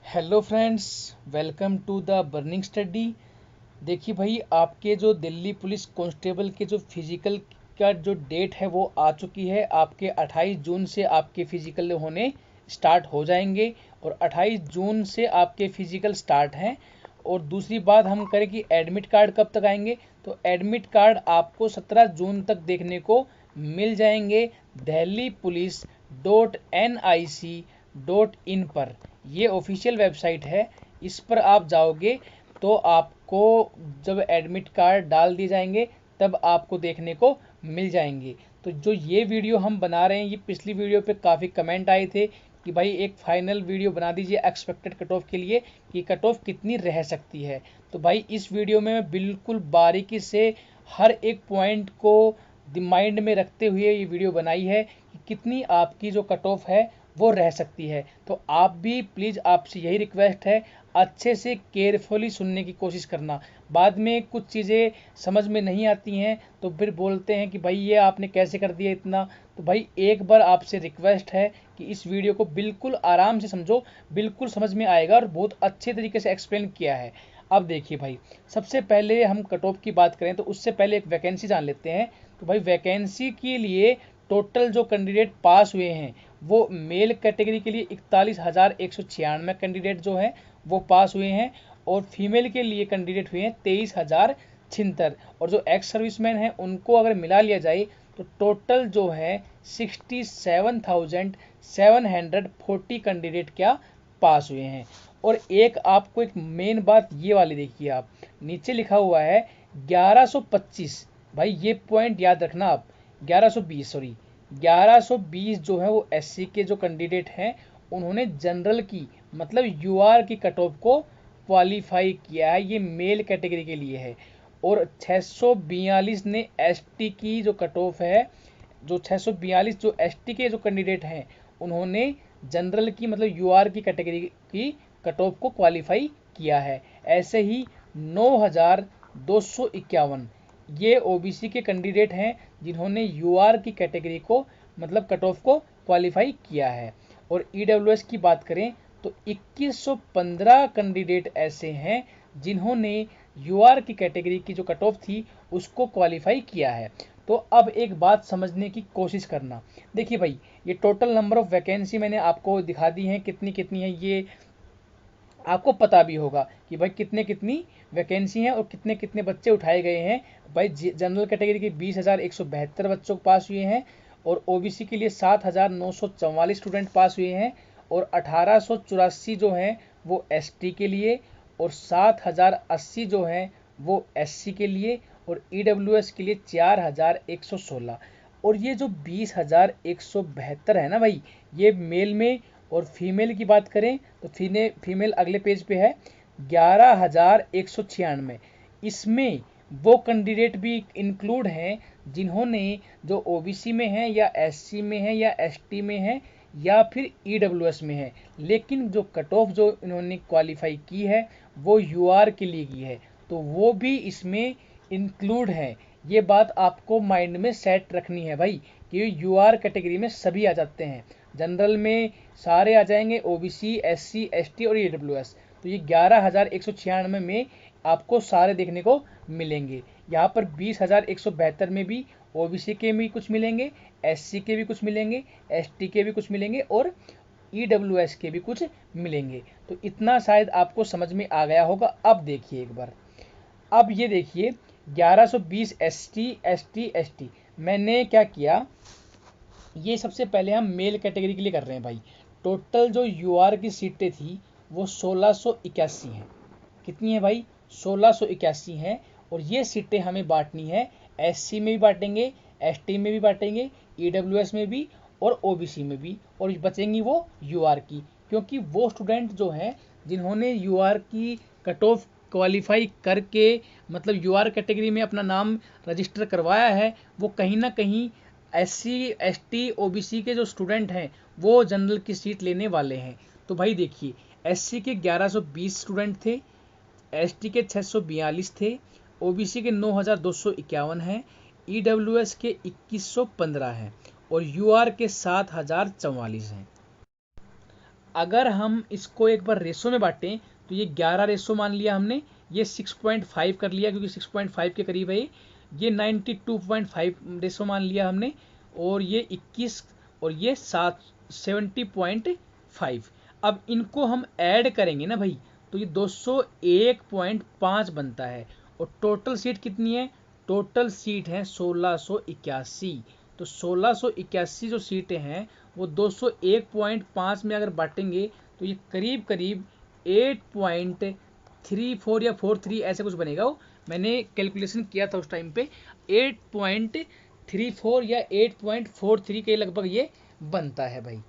Hello friends, welcome to the burning study. देखिए भाई, आपके जो दिल्ली पुलिस कांस्टेबल के जो फिजिकल का जो डेट है वो आ चुकी है। आपके 28 जून से आपके फिजिकल होने स्टार्ट हो जाएंगे और 28 जून से आपके फिजिकल स्टार्ट हैं। और दूसरी बात हम करें कि एडमिट कार्ड कब तक आएंगे, तो एडमिट कार्ड आपको 17 जून तक देखने को मिल जाएंगे दिल्ली पुलिस .nic.in पर। ये ऑफिशियल वेबसाइट है, इस पर आप जाओगे तो आपको जब एडमिट कार्ड डाल दिए जाएंगे तब आपको देखने को मिल जाएंगे। तो जो ये वीडियो हम बना रहे हैं, ये पिछली वीडियो पे काफ़ी कमेंट आए थे कि भाई एक फाइनल वीडियो बना दीजिए एक्सपेक्टेड कट ऑफ के लिए कि कट ऑफ कितनी रह सकती है। तो भाई इस वीडियो में मैं बिल्कुल बारीकी से हर एक पॉइंट को माइंड में रखते हुए ये वीडियो बनाई है कि कितनी आपकी जो कट ऑफ है वो रह सकती है। तो आप भी प्लीज़, आपसे यही रिक्वेस्ट है, अच्छे से केयरफुली सुनने की कोशिश करना। बाद में कुछ चीज़ें समझ में नहीं आती हैं तो फिर बोलते हैं कि भाई ये आपने कैसे कर दिया इतना। तो भाई एक बार आपसे रिक्वेस्ट है कि इस वीडियो को बिल्कुल आराम से समझो, बिल्कुल समझ में आएगा और बहुत अच्छे तरीके से एक्सप्लेन किया है। अब देखिए भाई, सबसे पहले हम कट ऑफ की बात करें तो उससे पहले एक वैकेंसी जान लेते हैं। तो भाई वैकेंसी के लिए टोटल जो कैंडिडेट पास हुए हैं वो मेल कैटेगरी के लिए 41,196 कैंडिडेट जो हैं वो पास हुए हैं, और फीमेल के लिए कैंडिडेट हुए हैं 23,076। और जो एक्स सर्विसमैन हैं उनको अगर मिला लिया जाए तो टोटल जो है 67,740 कैंडिडेट क्या पास हुए हैं। और एक आपको एक मेन बात ये वाली देखिए, आप नीचे लिखा हुआ है 1125। भाई ये पॉइंट याद रखना आप, 1120 सॉरी 1120 जो है वो एससी के जो कैंडिडेट हैं उन्होंने जनरल की मतलब यूआर की कट ऑफ को क्वालिफाई किया है, ये मेल कैटेगरी के लिए है। और 642 ने एसटी की जो कट ऑफ है, जो 642 जो एसटी के जो कैंडिडेट हैं उन्होंने जनरल की मतलब यूआर की कैटेगरी की कट ऑफ को क्वालिफाई किया है। ऐसे ही 9,251 ये ओबीसी के कैंडिडेट हैं जिन्होंने यूआर की कैटेगरी को मतलब कट ऑफ को क्वालिफाई किया है। और ईडब्ल्यूएस की बात करें तो 2115 कैंडिडेट ऐसे हैं जिन्होंने यूआर की कैटेगरी की जो कट ऑफ थी उसको क्वालिफाई किया है। तो अब एक बात समझने की कोशिश करना। देखिए भाई, ये टोटल नंबर ऑफ वैकेंसी मैंने आपको दिखा दी है कितनी कितनी है, ये आपको पता भी होगा कि भाई कितने कितनी वैकेंसी हैं और कितने कितने बच्चे उठाए गए हैं। भाई जनरल कैटेगरी के 20,172 बच्चों पास हुए हैं, और ओबीसी के लिए 7,944 स्टूडेंट पास हुए हैं, और 1,884 जो हैं वो एसटी के लिए, और 7,080 जो हैं वो एससी के लिए, और ईडब्ल्यूएस के लिए 4,116। और ये जो 20,172 है ना भाई, ये मेल में। और फीमेल की बात करें तो फीमेल अगले पेज पे है 11,196। इसमें वो कैंडिडेट भी इंक्लूड हैं जिन्होंने जो ओबीसी में है या एससी में है या एसटी में है या फिर ईडब्ल्यूएस में है, लेकिन जो कट ऑफ जो इन्होंने क्वालिफाई की है वो यूआर के लिए की है, तो वो भी इसमें इंक्लूड है। ये बात आपको माइंड में सेट रखनी है भाई कि यूआर कैटेगरी में सभी आ जाते हैं, जनरल में सारे आ जाएंगे, ओबीसी एससी एसटी और ईडब्ल्यूएस। तो ये 11,196 में आपको सारे देखने को मिलेंगे। यहाँ पर 20,172 में भी ओबीसी के भी कुछ मिलेंगे, एससी के भी कुछ मिलेंगे, एसटी के भी कुछ मिलेंगे और ईडब्ल्यूएस के भी कुछ मिलेंगे। तो इतना शायद आपको समझ में आ गया होगा। अब देखिए एक बार, अब ये देखिए 1120 एसटी मैंने क्या किया, ये सबसे पहले हम मेल कैटेगरी के लिए कर रहे हैं भाई। टोटल जो यूआर की सीटें थी वो 1681 हैं। कितनी है भाई? 1681 हैं। और ये सीटें हमें बांटनी है, एससी में भी बांटेंगे, एसटी में भी बांटेंगे, ईडब्ल्यूएस में भी और ओबीसी में भी, और बचेंगी वो यूआर की। क्योंकि वो स्टूडेंट जो हैं जिन्होंने यूआर की कट ऑफ क्वालिफाई करके मतलब यूआर कैटेगरी में अपना नाम रजिस्टर करवाया है, वो कहीं ना कहीं एससी एसटी ओबीसी के जो स्टूडेंट हैं वो जनरल की सीट लेने वाले हैं। तो भाई देखिए, एससी के 1120 स्टूडेंट थे, एसटी के 642 थे, ओबीसी के 9,251 हैं, ईडब्ल्यूएस के 2,115 हैं और यूआर के 7,044 हैं। अगर हम इसको एक बार रेशो में बांटें तो ये 11 रेशो मान लिया हमने, ये 6.5 कर लिया क्योंकि 6.5 के करीब है ये 92.5 रेशो मान लिया हमने, और ये 21 और ये 70.5। अब इनको हम ऐड करेंगे ना भाई तो ये 201.5 बनता है। और टोटल सीट कितनी है? टोटल सीट है 1681। तो 1681 जो सीटें हैं वो 201.5 में अगर बांटेंगे तो ये करीब करीब 8.34 या 43 ऐसे कुछ बनेगा। वो मैंने कैलकुलेशन किया था उस टाइम पे, 8.34 या 8.43 के लगभग ये बनता है भाई।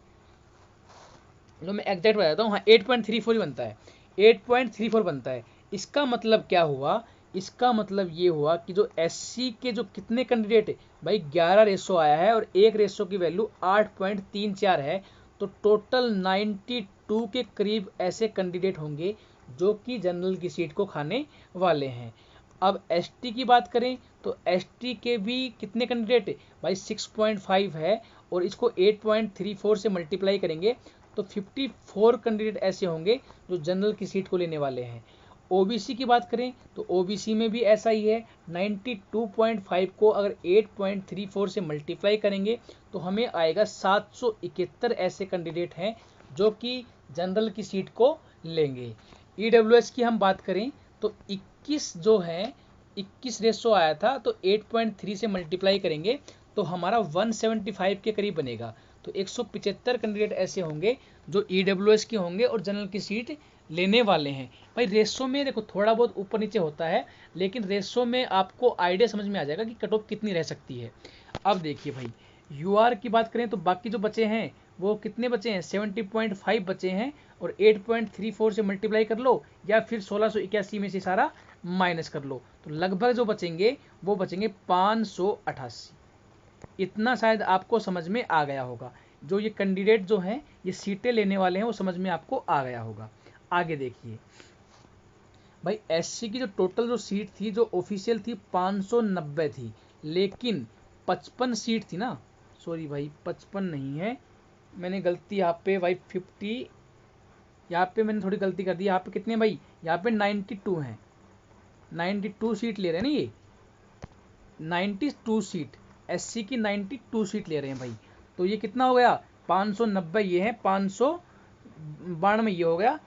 जो मैं एग्जैक्ट बताता हूँ, हाँ 8.34 ही बनता है, 8.34 बनता है। इसका मतलब क्या हुआ? इसका मतलब ये हुआ कि जो एससी के जो कितने कैंडिडेट भाई 11 रेशो आया है और एक रेशो की वैल्यू 8.34 है, तो टोटल 92 के करीब ऐसे कैंडिडेट होंगे जो कि जनरल की सीट को खाने वाले हैं। अब एसटी की बात करें तो एसटी के भी कितने कैंडिडेट भाई 6.5 है, और इसको 8.34 से मल्टीप्लाई करेंगे तो 54 कैंडिडेट ऐसे होंगे जो जनरल की सीट को लेने वाले हैं। ओबीसी की बात करें तो ओबीसी में भी ऐसा ही है, 92.5 को अगर 8.34 से मल्टीप्लाई करेंगे तो हमें आएगा 771 ऐसे कैंडिडेट हैं जो कि जनरल की सीट को लेंगे। ईडब्ल्यूएस की हम बात करें तो 21 जो है 21 रेशो आया था, तो 8.3 से मल्टीप्लाई करेंगे तो हमारा 175 के करीब बनेगा। तो 175 कैंडिडेट ऐसे होंगे जो ईडब्ल्यूएस के होंगे और जनरल की सीट लेने वाले हैं। भाई रेशो में देखो थोड़ा बहुत ऊपर नीचे होता है, लेकिन रेशो में आपको आइडिया समझ में आ जाएगा कि कट ऑफ कितनी रह सकती है। अब देखिए भाई यूआर की बात करें तो बाकी जो बचे हैं वो कितने बचे हैं? 70.5 बचे हैं, और 8.34 से मल्टीप्लाई कर लो या फिर 1681 में से सारा माइनस कर लो, तो लगभग जो बचेंगे वो बचेंगे 588। इतना शायद आपको समझ में आ गया होगा। जो ये कैंडिडेट जो हैं ये सीटें लेने वाले हैं वो समझ में आपको आ गया होगा। आगे देखिए भाई एससी की जो टोटल जो सीट थी जो ऑफिशियल थी 590 थी, लेकिन 55 सीट थी ना, सॉरी भाई 55 नहीं है, मैंने गलती यहाँ पे भाई 50, यहाँ पे मैंने थोड़ी गलती कर दी। यहाँ पे कितने भाई? यहाँ पे 92 हैं, 92 सीट ले रहे हैं ना ये, 92 सीट एससी की 92 सीट ले रहे हैं भाई। तो ये कितना हो गया? 590 ये है, 592 ये हो गया,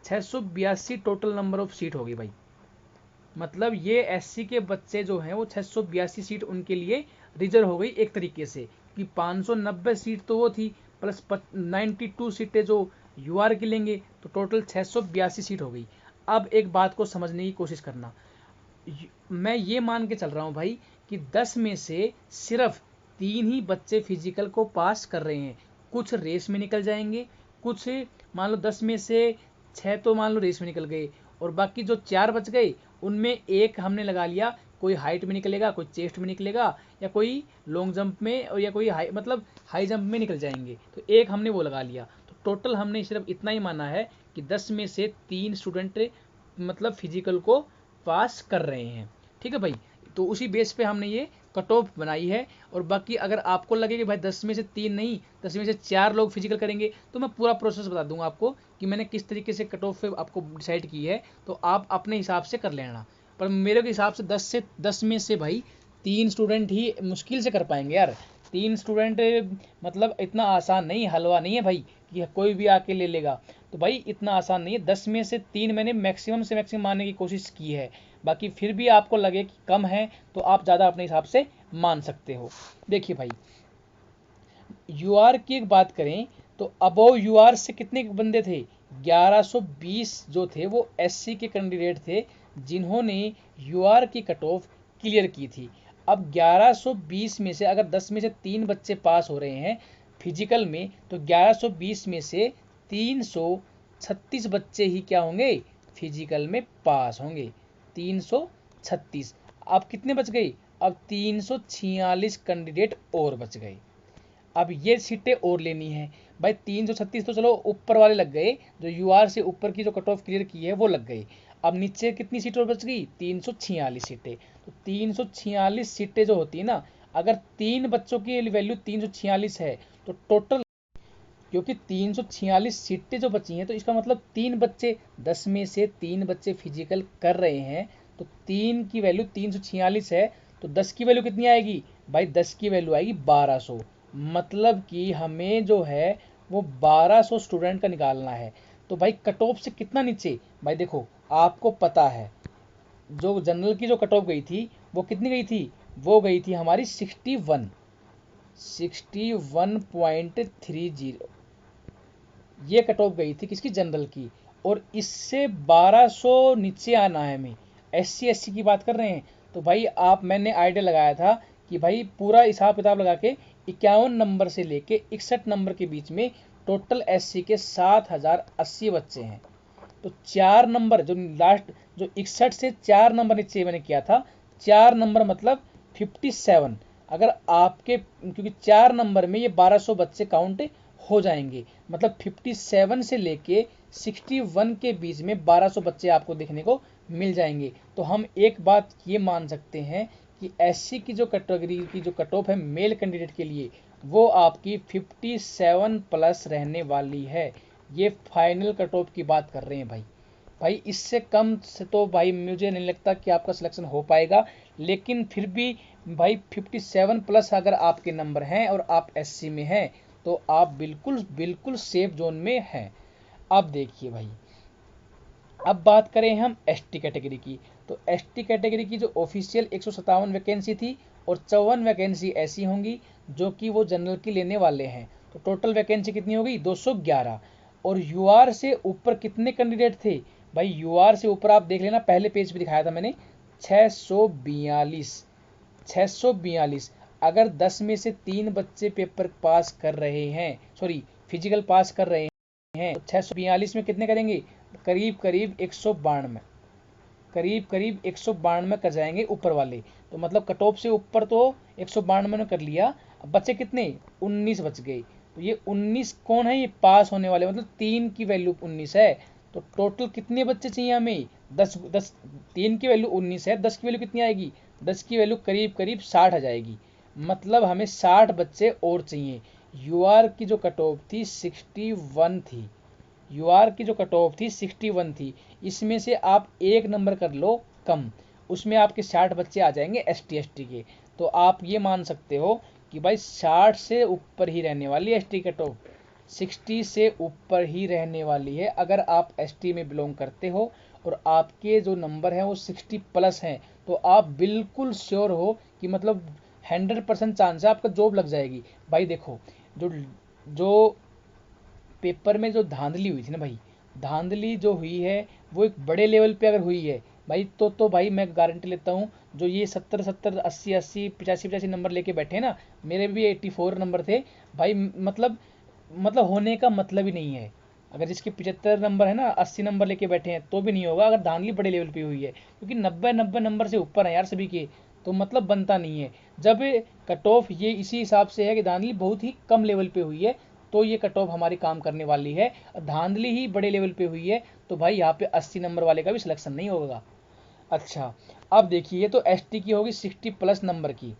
682 टोटल नंबर ऑफ सीट होगी भाई। मतलब ये एससी के बच्चे जो हैं वो 682 सीट उनके लिए रिजर्व हो गई एक तरीके से, कि 590 सीट तो वो थी प्लस 92 सीटें जो यूआर की लेंगे, तो टोटल 682 सीट हो गई। अब एक बात को समझने की कोशिश करना, मैं ये मान के चल रहा हूँ भाई कि 10 में से सिर्फ 3 ही बच्चे फिजिकल को पास कर रहे हैं। कुछ रेस में निकल जाएंगे, कुछ मान लो 10 में से 6 तो मान लो रेस में निकल गए, और बाकी जो 4 बच गए उनमें एक हमने लगा लिया कोई हाइट में निकलेगा, कोई चेस्ट में निकलेगा, या कोई लॉन्ग जंप में, और या कोई हाई जंप में निकल जाएंगे, तो एक हमने वो लगा लिया। तो टोटल हमने सिर्फ इतना ही माना है कि 10 में से 3 स्टूडेंट मतलब फिजिकल को पास कर रहे हैं। ठीक है भाई, तो उसी बेस पे हमने ये कट ऑफ बनाई है। और बाकी अगर आपको लगे कि भाई 10 में से 3 नहीं 10 में से 4 लोग फिजिकल करेंगे, तो मैं पूरा प्रोसेस बता दूंगा आपको कि मैंने किस तरीके से कट ऑफ आपको डिसाइड की है, तो आप अपने हिसाब से कर लेना। पर मेरे हिसाब से 10 में से भाई 3 स्टूडेंट ही मुश्किल से कर पाएंगे यार। 3 स्टूडेंट मतलब इतना आसान नहीं, हलवा नहीं है भाई कि कोई भी आके ले लेगा। तो भाई इतना आसान नहीं है, 10 में से 3 मैंने मैक्सिमम से मैक्सिमम मानने की कोशिश की है। बाकी फिर भी आपको लगे कि कम है तो आप ज़्यादा अपने हिसाब से मान सकते हो। देखिए भाई यूआर की एक बात करें तो अबोव यूआर से कितने बंदे थे? 1120 जो थे वो एससी के कैंडिडेट थे जिन्होंने यूआर की कट ऑफ क्लियर की थी। अब 1120 में से अगर 10 में से 3 बच्चे पास हो रहे हैं फिजिकल में, तो 1120 में से 336 बच्चे ही क्या होंगे? फिजिकल में पास होंगे, 336। अब कितने बच गए? अब 346 कैंडिडेट और बच गए। अब ये सीटें और लेनी है भाई। 336 तो चलो ऊपर वाले लग गए, जो यूआर से ऊपर की जो कट ऑफ क्लियर की है वो लग गई। अब नीचे कितनी सीटें और बच गई? 346 सीटें। तो 346 सीटें जो होती है ना, अगर 3 बच्चों की वैल्यू 346 है तो टोटल क्योंकि 346 सीटें जो बची हैं, तो इसका मतलब 3 बच्चे, 10 में से 3 बच्चे फिजिकल कर रहे हैं, तो 3 की वैल्यू 346 है, तो 10 की वैल्यू कितनी आएगी भाई, 10 की वैल्यू आएगी 1200। मतलब कि हमें जो है वो 1200 स्टूडेंट का निकालना है। तो भाई कट ऑफ से कितना नीचे, भाई देखो आपको पता है जो जनरल की जो कट ऑफ गई थी वो कितनी गई थी, वो गई थी हमारी 61.30, ये कट ऑफ गई थी किसकी, जनरल की। और इससे 1200 नीचे आना है हमें, SC की बात कर रहे हैं। तो भाई आप, मैंने आइडिया लगाया था कि भाई पूरा हिसाब किताब लगा के 51 नंबर से लेके 61 नंबर के बीच में टोटल SC के 7080 बच्चे हैं। तो 4 नंबर जो लास्ट, जो 61 से 4 नंबर नीचे मैंने किया था, 4 नंबर मतलब 57। अगर आपके, क्योंकि 4 नंबर में ये 1200 बच्चे काउंट हो जाएंगे, मतलब 57 से लेके 61 के बीच में 1200 बच्चे आपको देखने को मिल जाएंगे। तो हम एक बात ये मान सकते हैं कि SC की जो कैटेगरी की जो कट ऑफ है मेल कैंडिडेट के लिए, वो आपकी 57 प्लस रहने वाली है। ये फाइनल कट ऑफ की बात कर रहे हैं भाई। भाई इससे कम से तो भाई मुझे नहीं लगता कि आपका सिलेक्शन हो पाएगा, लेकिन फिर भी भाई 57 प्लस अगर आपके नंबर हैं और आप SC में हैं, तो आप बिल्कुल बिल्कुल सेफ जोन में हैं। अब देखिए भाई, अब बात करें हम ST कैटेगरी की, तो ST कैटेगरी की जो ऑफिशियल 157 वैकेंसी थी, और 54 वैकेंसी ऐसी होंगी जो कि वो जनरल की लेने वाले हैं। तो टोटल वैकेंसी कितनी हो गई, 211। और UR से ऊपर कितने कैंडिडेट थे भाई, UR से ऊपर आप देख लेना, पहले पेज पे दिखाया था मैंने, 642। 642। अगर 10 में से 3 बच्चे पेपर पास कर रहे हैं, सॉरी फिजिकल पास कर रहे हैं, तो 642 में कितने करेंगे, करीब करीब 192, करीब करीब 192 कर जाएंगे ऊपर वाले। तो मतलब कट ऑफ से ऊपर तो 192 में कर लिया। अब बच्चे कितने, 19 बच गए। तो ये 19 कौन है, ये पास होने वाले, मतलब 3 की वैल्यू 19 है। तो टोटल कितने बच्चे चाहिए हमें, 10 10, 3 की वैल्यू 19 है, 10 की वैल्यू कितनी आएगी, 10 की वैल्यू करीब करीब 60 आ जाएगी। मतलब हमें 60 बच्चे और चाहिए। UR की जो कट ऑफ थी 61 थी, UR की जो कट ऑफ थी 61 थी। इसमें से आप 1 नंबर कर लो कम, उसमें आपके 60 बच्चे आ जाएंगे ST के। तो आप ये मान सकते हो कि भाई 60 से ऊपर ही रहने वाली ST कट ऑफ, 60 से ऊपर ही रहने वाली है अगर आप ST में बिलोंग करते हो, और आपके जो नंबर हैं वो 60 प्लस हैं, तो आप बिल्कुल श्योर हो कि मतलब 100% चांस है आपका जॉब लग जाएगी। भाई देखो, जो जो पेपर में जो धांधली हुई थी ना भाई, धांधली जो हुई है वो एक बड़े लेवल पे अगर हुई है भाई, तो भाई मैं गारंटी लेता हूँ, जो ये 70 70 80 80 85 85 नंबर लेके बैठे ना, मेरे भी 84 नंबर थे भाई, मतलब होने का मतलब ही नहीं है। अगर जिसके 75 नंबर है ना, 80 नंबर लेके बैठे हैं, तो भी नहीं होगा अगर धांधली बड़े लेवल पे हुई है, क्योंकि 90 90 नंबर से ऊपर है यार सभी के, तो मतलब बनता नहीं है। जब कट ऑफ ये इसी हिसाब से है कि धांधली बहुत ही कम लेवल पे हुई है, तो ये कट ऑफ हमारी काम करने वाली है। धांधली ही बड़े लेवल पे हुई है, तो भाई यहाँ पे 80 नंबर वाले का भी सिलेक्शन नहीं होगा। अच्छा, अब देखिए, ये तो ST की होगी 60 प्लस नंबर की।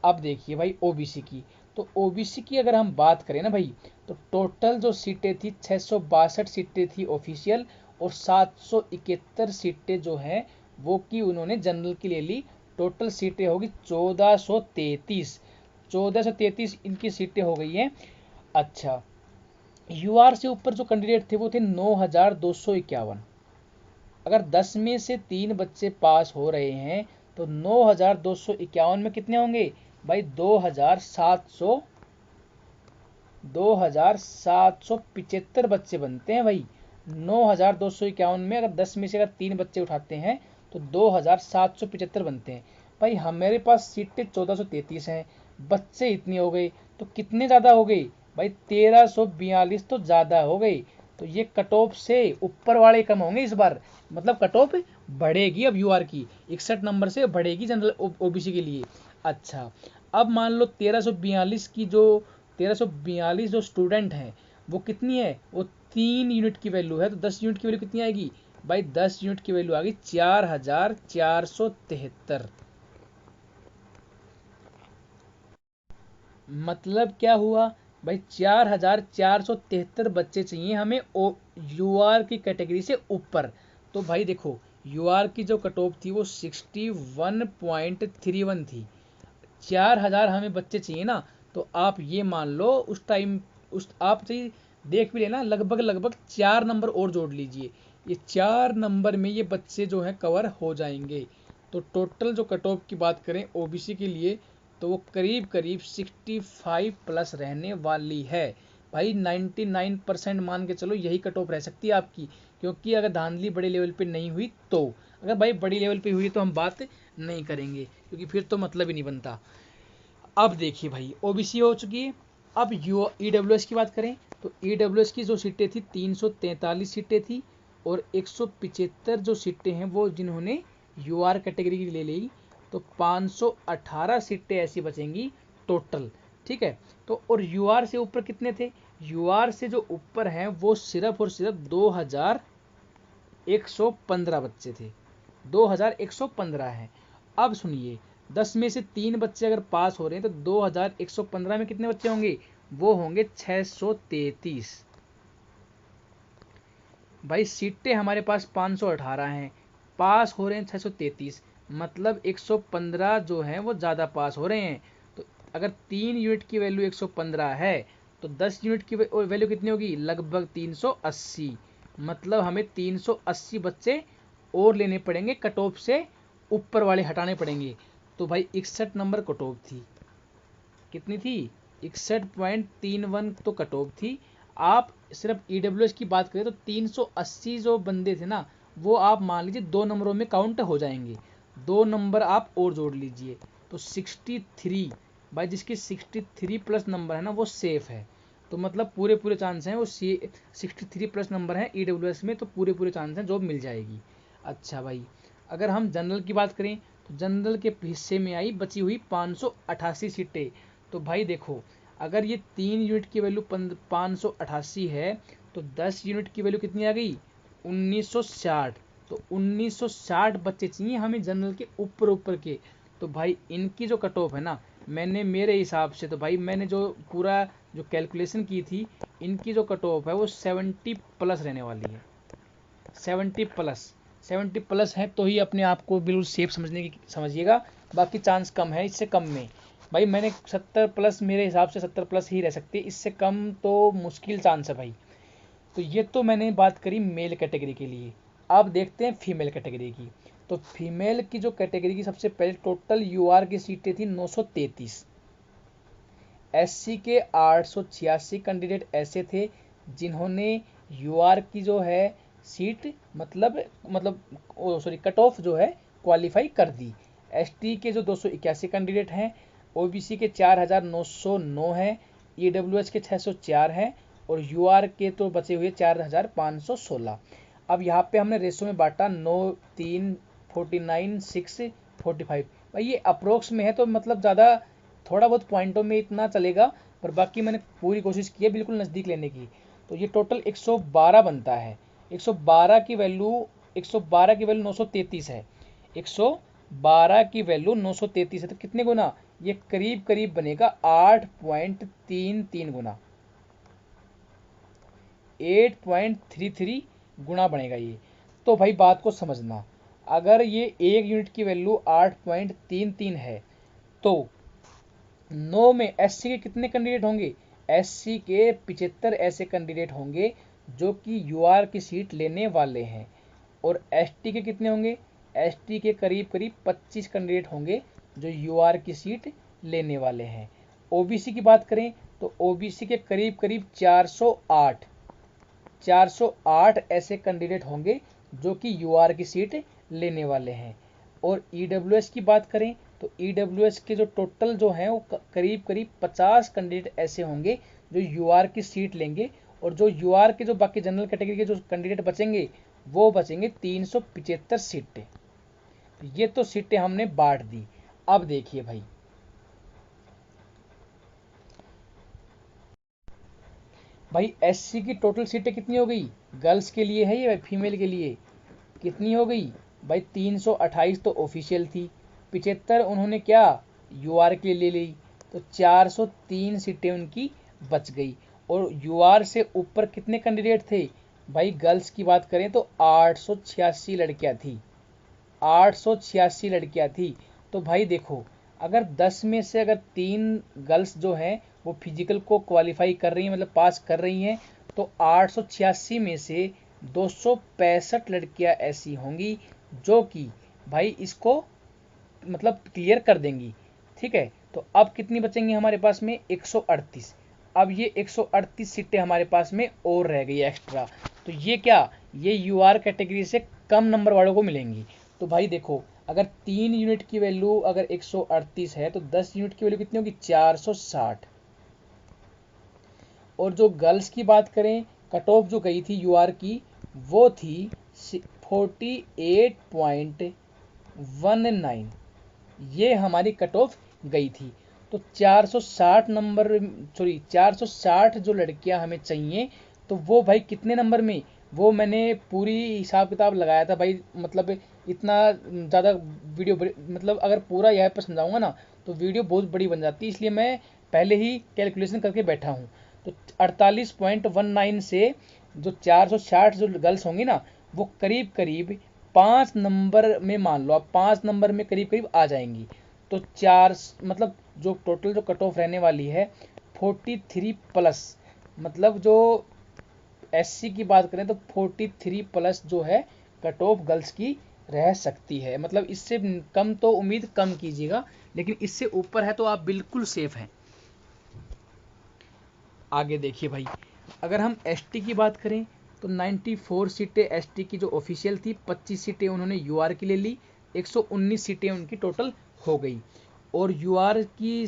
अब देखिए भाई OBC की, तो OBC की अगर हम बात करें ना भाई, तो टोटल जो सीटें थी 662 सीटें थी ऑफिशियल, और 771 सीटें जो हैं वो की उन्होंने जनरल की ले ली। टोटल सीटें होगी 1433, 1433 इनकी सीटें हो गई हैं। अच्छा, UR से ऊपर जो कैंडिडेट थे वो थे 9251। अगर 10 में से 3 बच्चे पास हो रहे हैं, तो 9251 में कितने होंगे भाई, 2775 बच्चे बनते हैं भाई। 9251 में अगर 10 में से अगर 3 बच्चे उठाते हैं, तो 2775 बनते हैं भाई। हमारे पास सीटें 1433 हैं, बच्चे इतने हो गए, तो कितने ज़्यादा हो गए भाई, 1342 तो ज़्यादा हो गए। तो ये कट ऑफ से ऊपर वाले कम होंगे इस बार, मतलब कट ऑफ बढ़ेगी अब UR की, 61 नंबर से बढ़ेगी जनरल OBC के लिए। अच्छा, अब मान लो 1342 जो स्टूडेंट हैं वो कितनी है, वो 3 यूनिट की वैल्यू है, तो 10 यूनिट की वैल्यू कितनी आएगी भाई, 10 यूनिट की वैल्यू आ गई 4473। मतलब क्या हुआ, भाई 4473 बच्चे चाहिए हमें यूआर की कैटेगरी से ऊपर। तो भाई देखो यूआर की जो कट ऑफ थी वो 61.31 थी। 4000 हमें बच्चे चाहिए ना, तो आप ये मान लो उस टाइम उस आप चाहिए देख भी लेना, लगभग लगभग 4 नंबर और जोड़ लीजिए, ये 4 नंबर में ये बच्चे जो है कवर हो जाएंगे। तो टोटल जो कट ऑफ की बात करें ओबीसी के लिए तो वो करीब करीब 65 प्लस रहने वाली है। भाई 99% मान के चलो यही कट ऑफ रह सकती है आपकी, क्योंकि अगर धांधली बड़े लेवल पे नहीं हुई तो, अगर भाई बड़ी लेवल पे हुई तो हम बात नहीं करेंगे, क्योंकि फिर तो मतलब ही नहीं बनता। अब देखिए भाई ओबीसी हो चुकी है। अब यू ईडब्ल्यूएस की बात करें तो ईडब्ल्यूएस की जो सीटें थी 343 सीटें थी, और 175 जो सीटें हैं वो जिन्होंने यूआर कैटेगरी की ले ली, तो 518 सीटें ऐसी बचेंगी टोटल। ठीक है, तो और यूआर से ऊपर कितने थे, यूआर से जो ऊपर हैं वो सिर्फ और सिर्फ 2115 बच्चे थे, 2115 हैं। अब सुनिए 10 में से 3 बच्चे अगर पास हो रहे हैं तो 2115 में कितने बच्चे होंगे, वो होंगे 633। भाई सीटें हमारे पास 518 हैं, पास हो रहे हैं 633, मतलब 115 जो हैं वो ज़्यादा पास हो रहे हैं। तो अगर 3 यूनिट की वैल्यू 115 है तो 10 यूनिट की वैल्यू कितनी होगी, लगभग 380, मतलब हमें 380 बच्चे और लेने पड़ेंगे, कट ऑफ से ऊपर वाले हटाने पड़ेंगे। तो भाई 61 नंबर कट ऑफ थी, कितनी थी, 61.31 तो कट ऑफ थी। आप सिर्फ ईडब्ल्यूएस की बात करें तो 380 जो बंदे थे ना, वो आप मान लीजिए 2 नंबरों में काउंट हो जाएंगे, 2 नंबर आप और जोड़ लीजिए तो 63। भाई जिसकी 63 प्लस नंबर है ना वो सेफ है, तो मतलब पूरे पूरे चांस हैं वो 63 प्लस नंबर है ईडब्ल्यूएस में, तो पूरे पूरे चांस हैं जॉब मिल जाएगी। अच्छा भाई अगर हम जनरल की बात करें तो जनरल के हिस्से में आई बची हुई 588 सीटें। तो भाई देखो अगर ये 3 यूनिट की वैल्यू 588 है तो 10 यूनिट की वैल्यू कितनी आ गई, 1960। तो 1960 बच्चे चाहिए हमें जनरल के ऊपर ऊपर के। तो भाई इनकी जो कट ऑफ है ना, मैंने मेरे हिसाब से तो भाई मैंने जो पूरा जो कैलकुलेशन की थी, इनकी जो कट ऑफ है वो 70 प्लस रहने वाली है, 70 प्लस है तो ही अपने आप को बिल्कुल सेफ समझने की समझिएगा, बाकी चांस कम है इससे कम में। भाई मैंने 70 प्लस, मेरे हिसाब से 70 प्लस ही रह सकती है, इससे कम तो मुश्किल चांस है भाई। तो ये तो मैंने बात करी मेल कैटेगरी के लिए। अब देखते हैं फीमेल कैटेगरी की। तो फीमेल की जो कैटेगरी की सबसे पहले टोटल यूआर की सीटें थी 933, एससी के 886 कैंडिडेट ऐसे थे जिन्होंने यूआर की जो है सीट सॉरी कट ऑफ जो है क्वालिफाई कर दी। एसटी के जो 281 कैंडिडेट हैं, ओबीसी के 4909 हैं, ईडब्ल्यूएस के 604 हैं, और यूआर के तो बचे हुए 4516। अब यहाँ पे हमने रेशो में बांटा 9 3 49 6 45। भाई ये अप्रोक्स में है तो मतलब ज़्यादा थोड़ा बहुत पॉइंटों में इतना चलेगा, पर बाकी मैंने पूरी कोशिश की है बिल्कुल नज़दीक लेने की। तो ये टोटल 112 बनता है, 112 की वैल्यू 112 की वैल्यू 933 है, 112 की वैल्यू 933 है, तो कितने गुना, ये करीब करीब बनेगा 8.33 गुना, 8.33 गुना बनेगा ये। तो भाई बात को समझना, अगर ये एक यूनिट की वैल्यू 8.33 है तो 9 में एससी के कितने कैंडिडेट होंगे, एससी के 75 ऐसे कैंडिडेट होंगे जो कि यूआर की सीट लेने वाले हैं, और एसटी के कितने होंगे, एसटी के करीब करीब 25 कैंडिडेट होंगे जो यूआर की सीट लेने वाले हैं। ओबीसी की बात करें तो ओबीसी के करीब करीब 408 ऐसे कैंडिडेट होंगे जो कि यूआर की सीट लेने वाले हैं। और ईडब्ल्यूएस की बात करें तो ईडब्ल्यूएस के जो टोटल जो हैं वो करीब करीब 50 कैंडिडेट ऐसे होंगे जो यूआर की सीट लेंगे, और जो यूआर के जो बाकी जनरल कैटेगरी के जो कैंडिडेट बचेंगे वो बचेंगे 375 सीटें। ये तो सीटें हमने बांट दी। अब देखिए भाई एससी की टोटल सीटें कितनी हो गई, गर्ल्स के लिए है ये फीमेल के लिए, कितनी हो गई भाई, 328 तो ऑफिशियल थी, 75 उन्होंने क्या यूआर के लिए ले ली, तो 403 सीटें उनकी बच गई। और यूआर से ऊपर कितने कैंडिडेट थे भाई? गर्ल्स की बात करें तो 886 लड़कियां थी, 886 लड़कियां थी। तो भाई देखो, अगर 10 में से अगर 3 गर्ल्स जो हैं वो फिजिकल को क्वालिफाई कर रही हैं, मतलब पास कर रही हैं, तो 886 में से 265 लड़कियां ऐसी होंगी जो कि भाई इसको मतलब क्लियर कर देंगी। ठीक है, तो अब कितनी बचेंगी हमारे पास में? 138। अब ये 138 सीटें हमारे पास में और रह गई एक्स्ट्रा। तो ये क्या, ये यूआर कैटेगरी से कम नंबर वालों को मिलेंगी। तो भाई देखो, अगर 3 यूनिट की वैल्यू अगर 138 है तो 10 यूनिट की वैल्यू कितनी होगी? 460। और जो गर्ल्स की बात करें, कट ऑफ जो गई थी यूआर की वो थी 48.19, ये हमारी कट ऑफ गई थी। तो 460 नंबर, सॉरी 460 जो लड़कियां हमें चाहिए, तो वो भाई कितने नंबर में? वो मैंने पूरी हिसाब किताब लगाया था भाई, मतलब इतना ज़्यादा वीडियो मतलब अगर पूरा यहाँ पर समझाऊंगा ना तो वीडियो बहुत बड़ी बन जाती है, इसलिए मैं पहले ही कैलकुलेशन करके बैठा हूँ। तो 48.19 से जो 460 जो गर्ल्स होंगी ना, वो करीब करीब 5 नंबर में, मान लो आप 5 नंबर में करीब करीब आ जाएंगी। तो चार मतलब जो टोटल जो कट ऑफ रहने वाली है 43+, मतलब जो एससी की बात करें तो 43+ जो है कट ऑफ गर्ल्स की रह सकती है। मतलब इससे कम तो उम्मीद कम कीजिएगा, लेकिन इससे ऊपर है तो आप बिल्कुल सेफ हैं। आगे देखिए भाई, अगर हम एसटी की बात करें तो 94 सीटें एसटी की जो ऑफिशियल थी, 25 सीटें उन्होंने यूआर की ले ली, 119 सीटें उनकी टोटल हो गई। और यूआर की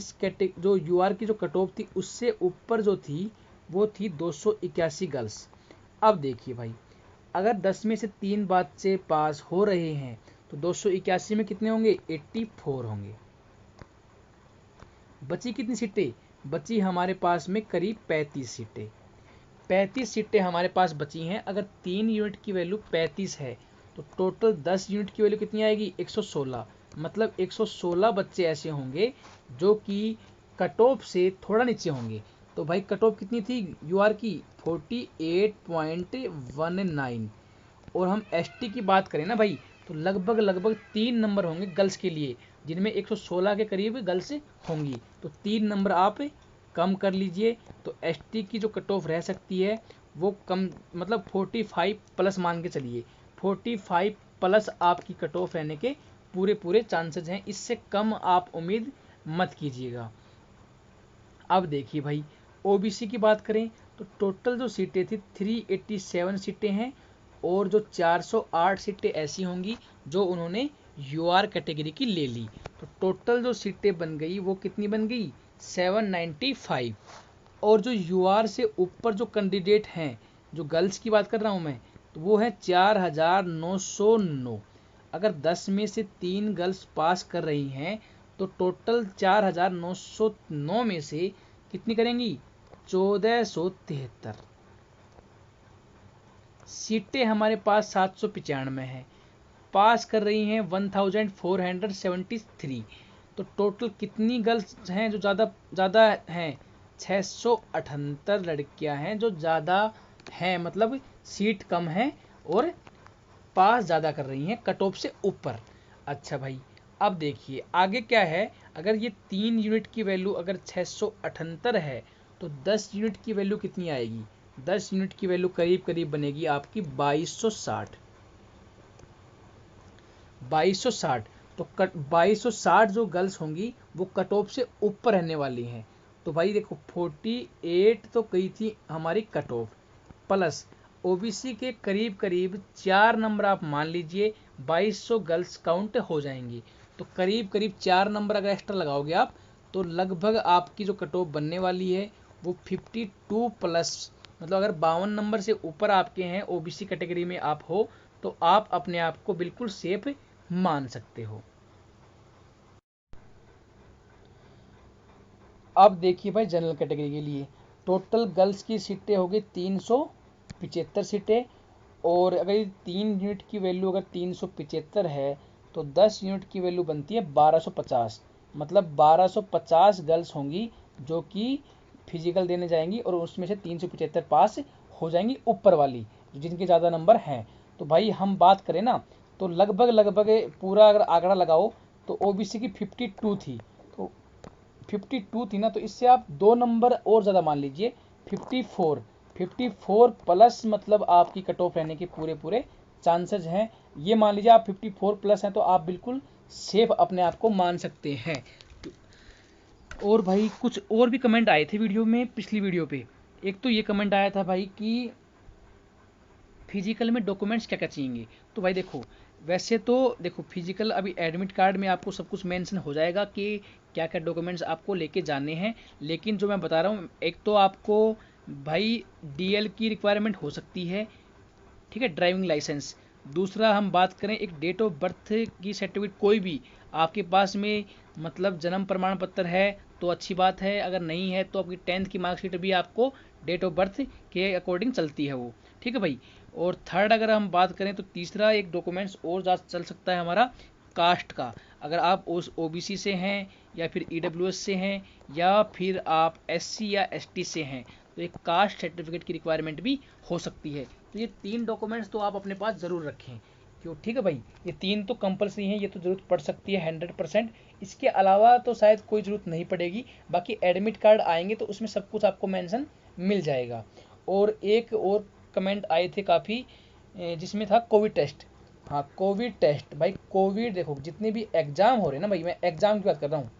जो यूआर की जो कट ऑफ थी उससे ऊपर जो थी वो थी 281 गर्ल्स। अब देखिए भाई, अगर 10 में से 3 बात से पास हो रहे हैं तो 281 में कितने होंगे? 84 होंगे। बची कितनी सीटें? बची हमारे पास में करीब 35 सीटें। 35 सीटें हमारे पास बची हैं। अगर 3 यूनिट की वैल्यू 35 है तो टोटल 10 यूनिट की वैल्यू कितनी आएगी? 116। मतलब 116 बच्चे ऐसे होंगे जो कि कट ऑफ से थोड़ा नीचे होंगे। तो भाई कट ऑफ कितनी थी यूआर की? 48.19। और हम एसटी की बात करें ना भाई, तो लगभग लगभग 3 नंबर होंगे गर्ल्स के लिए, जिनमें 116 के करीब गर्ल्स होंगी। तो 3 नंबर आप कम कर लीजिए, तो एसटी की जो कट ऑफ रह सकती है वो कम, मतलब 45+ मान के चलिए। 45+ आपकी कट ऑफ रहने के पूरे पूरे चांसेस हैं, इससे कम आप उम्मीद मत कीजिएगा। अब देखिए भाई, ओबीसी की बात करें तो टोटल जो सीटें थी 387 सीटें हैं, और जो 408 सीटें ऐसी होंगी जो उन्होंने यूआर कैटेगरी की ले ली। तो टोटल जो सीटें बन गई वो कितनी बन गई? 795। और जो यूआर से ऊपर जो कैंडिडेट हैं, जो गर्ल्स की बात कर रहा हूँ मैं, तो वो है 4909। अगर 10 में से 3 गर्ल्स पास कर रही हैं तो टोटल 4909 में से कितनी करेंगी? 1473। सीटें हमारे पास 795 हैं, पास कर रही हैं 1473। तो टोटल कितनी गर्ल्स हैं जो ज़्यादा ज़्यादा हैं? 678 लड़कियां हैं जो ज़्यादा हैं, मतलब सीट कम है और पास ज़्यादा कर रही हैं कट ऑफ से ऊपर। अच्छा भाई, अब देखिए आगे क्या है। अगर ये 3 यूनिट की वैल्यू अगर 678 है तो 10 यूनिट की वैल्यू कितनी आएगी? 10 यूनिट की वैल्यू करीब करीब बनेगी आपकी 2260। 2260। तो 2260 जो गर्ल्स होंगी वो कट ऑफ से ऊपर रहने वाली हैं। तो भाई देखो, 48 तो गई थी हमारी कट ऑफ, प्लस ओबीसी के करीब करीब 4 नंबर आप मान लीजिए 2200 गर्ल्स काउंट हो जाएंगी। तो करीब करीब 4 नंबर अगर एक्स्ट्रा लगाओगे आप, तो लगभग आपकी जो कट ऑफ बनने वाली है वो 52+, मतलब अगर 52 नंबर से ऊपर आपके हैं, ओबीसी कैटेगरी में आप हो, तो आप अपने आप को बिल्कुल सेफ मान सकते हो। अब देखिए भाई, जनरल कैटेगरी के लिए टोटल गर्ल्स की सीटें होगी 375 सीटें। और अगर 3 यूनिट की वैल्यू अगर 375 है तो 10 यूनिट की वैल्यू बनती है 1250। मतलब 1250 गर्ल्स होंगी जो कि फिजिकल देने जाएंगी और उसमें से 375 पास हो जाएंगी ऊपर वाली, जिनके ज़्यादा नंबर हैं। तो भाई हम बात करें ना तो लगभग लगभग पूरा अगर आंकड़ा लगाओ तो ओबीसी की 52 थी, तो 52 थी ना, तो इससे आप 2 नंबर और ज़्यादा मान लीजिए 54 प्लस, मतलब आपकी कट ऑफ रहने के पूरे पूरे चांसेस हैं। ये मान लीजिए आप 54 प्लस हैं तो आप बिल्कुल सेफ अपने आप को मान सकते हैं। और भाई कुछ और भी कमेंट आए थे वीडियो में, पिछली वीडियो पे। एक तो ये कमेंट आया था भाई कि फिजिकल में डॉक्यूमेंट्स क्या क्या चाहिए। तो भाई देखो, वैसे तो देखो फिजिकल अभी एडमिट कार्ड में आपको सब कुछ मेंशन हो जाएगा कि क्या क्या डॉक्यूमेंट्स आपको लेके जाने हैं, लेकिन जो मैं बता रहा हूँ, एक तो आपको भाई डीएल की रिक्वायरमेंट हो सकती है, ठीक है, ड्राइविंग लाइसेंस। दूसरा हम बात करें एक डेट ऑफ बर्थ की सर्टिफिकेट, कोई भी आपके पास में, मतलब जन्म प्रमाण पत्र है तो अच्छी बात है, अगर नहीं है तो आपकी 10th की मार्कशीट भी आपको डेट ऑफ बर्थ के अकॉर्डिंग चलती है वो, ठीक है भाई। और थर्ड अगर हम बात करें तो तीसरा एक डॉक्यूमेंट्स और ज़्यादा चल सकता है हमारा कास्ट का। अगर आप उस ओबीसी से हैं या फिर ईडब्ल्यूएस से हैं या फिर आप एससी या एसटी से हैं तो एक कास्ट सर्टिफिकेट की रिक्वायरमेंट भी हो सकती है। तो ये 3 डॉक्यूमेंट्स तो आप अपने पास ज़रूर रखें, क्यों, ठीक है भाई, ये 3 तो कंपलसरी हैं, ये तो ज़रूरत पड़ सकती है 100%। इसके अलावा तो शायद कोई ज़रूरत नहीं पड़ेगी, बाकी एडमिट कार्ड आएंगे तो उसमें सब कुछ आपको मेंशन मिल जाएगा। और एक और कमेंट आए थे काफ़ी, जिसमें था कोविड टेस्ट। हाँ, कोविड टेस्ट भाई, कोविड देखो जितने भी एग्ज़ाम हो रहे हैं ना भाई, मैं एग्ज़ाम की बात कर रहा हूँ,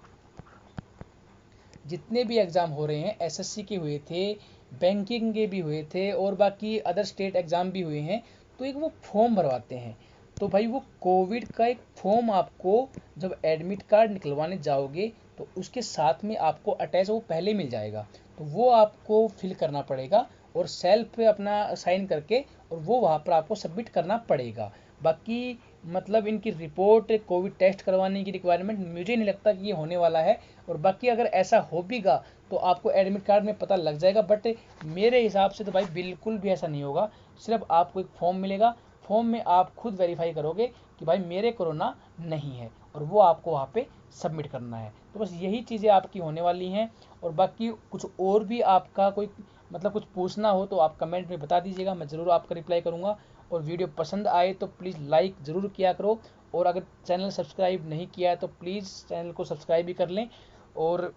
जितने भी एग्ज़ाम हो रहे हैं एसएससी के हुए थे, बैंकिंग के भी हुए थे और बाकी अदर स्टेट एग्ज़ाम भी हुए हैं, तो एक वो फॉर्म भरवाते हैं। तो भाई वो कोविड का एक फॉर्म आपको जब एडमिट कार्ड निकलवाने जाओगे तो उसके साथ में आपको अटैच वो पहले मिल जाएगा, तो वो आपको फिल करना पड़ेगा और सेल्फ अपना साइन करके और वो वहाँ पर आपको सबमिट करना पड़ेगा। बाकी मतलब इनकी रिपोर्ट कोविड टेस्ट करवाने की रिक्वायरमेंट मुझे नहीं लगता कि ये होने वाला है। और बाकी अगर ऐसा हो भीगा तो आपको एडमिट कार्ड में पता लग जाएगा, बट मेरे हिसाब से तो भाई बिल्कुल भी ऐसा नहीं होगा। सिर्फ आपको एक फॉर्म मिलेगा, फॉर्म में आप खुद वेरीफाई करोगे कि भाई मेरे कोरोना नहीं है और वो आपको वहाँ पे सबमिट करना है। तो बस यही चीज़ें आपकी होने वाली हैं। और बाकी कुछ और भी आपका कोई मतलब कुछ पूछना हो तो आप कमेंट में बता दीजिएगा, मैं ज़रूर आपका रिप्लाई करूँगा। और वीडियो पसंद आए तो प्लीज़ लाइक ज़रूर किया करो, और अगर चैनल सब्सक्राइब नहीं किया है तो प्लीज़ चैनल को सब्सक्राइब भी कर लें। और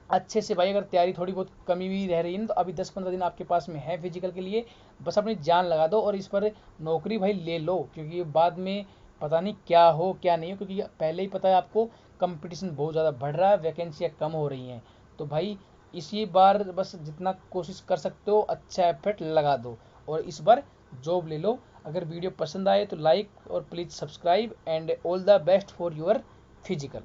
अच्छे से भाई, अगर तैयारी थोड़ी बहुत कमी भी रह रही है ना तो अभी 10-15 दिन आपके पास में है फिजिकल के लिए, बस अपनी जान लगा दो और इस पर नौकरी भाई ले लो, क्योंकि बाद में पता नहीं क्या हो क्या नहीं हो, क्योंकि पहले ही पता है आपको कंपटीशन बहुत ज़्यादा बढ़ रहा है, वैकेंसियाँ कम हो रही हैं। तो भाई इसी बार बस जितना कोशिश कर सकते हो अच्छा एफर्ट लगा दो और इस बार जॉब ले लो। अगर वीडियो पसंद आए तो लाइक और please subscribe, and all the best for your physical.